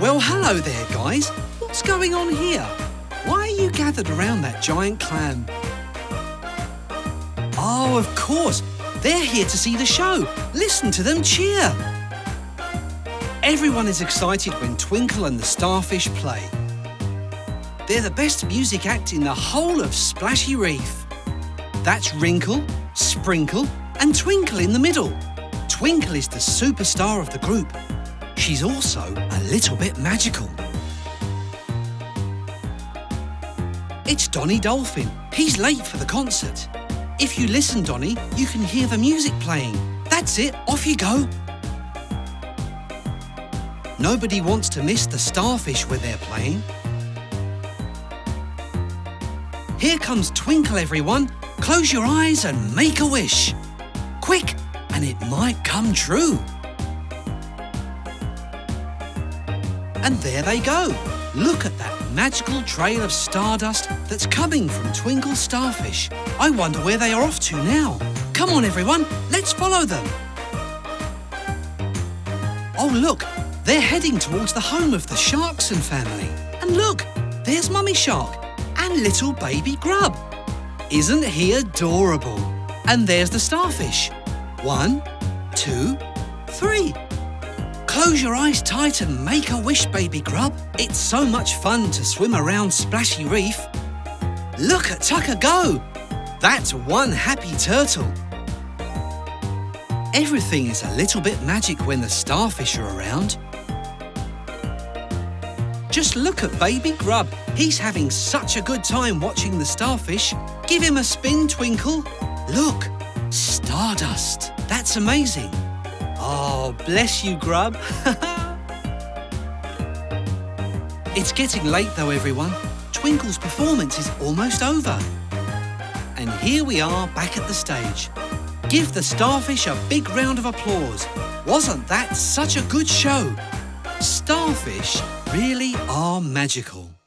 Well, hello there, guys. What's going on here? Why are you gathered around that giant clam? Oh, of course. They're here to see the show. Listen to them cheer. Everyone is excited when Twinkle and the starfish play. They're the best music act in the whole of Splashy Reef. That's Wrinkle, Sprinkle and Twinkle in the middle. Twinkle is the superstar of the group. She's also a little bit magical. It's Donny Dolphin. He's late for the concert. If you listen, Donny, you can hear the music playing. That's it, off you go. Nobody wants to miss the starfish when they're playing. Here comes Twinkle, everyone. Close your eyes and make a wish. Quick, and it might come true. And there they go. Look at that magical trail of stardust that's coming from Twinkle's starfish. I wonder where they are off to now. Come on, everyone, let's follow them. Oh, look, they're heading towards the home of the Sharkson family. And look, there's Mummy Shark and little baby Grub. Isn't he adorable? And there's the starfish. 1, 2, 3. Close your eyes tight and make a wish, baby Grub. It's so much fun to swim around Splashy Reef. Look at Tucker go. That's one happy turtle. Everything is a little bit magic when the starfish are around. Just look at baby Grub. He's having such a good time watching the starfish. Give him a spin, Twinkle. Look, stardust. That's amazing. Oh, bless you, Grub. It's getting late though, everyone. Twinkle's performance is almost over. And here we are back at the stage. Give the starfish a big round of applause. Wasn't that such a good show? Starfish really are magical.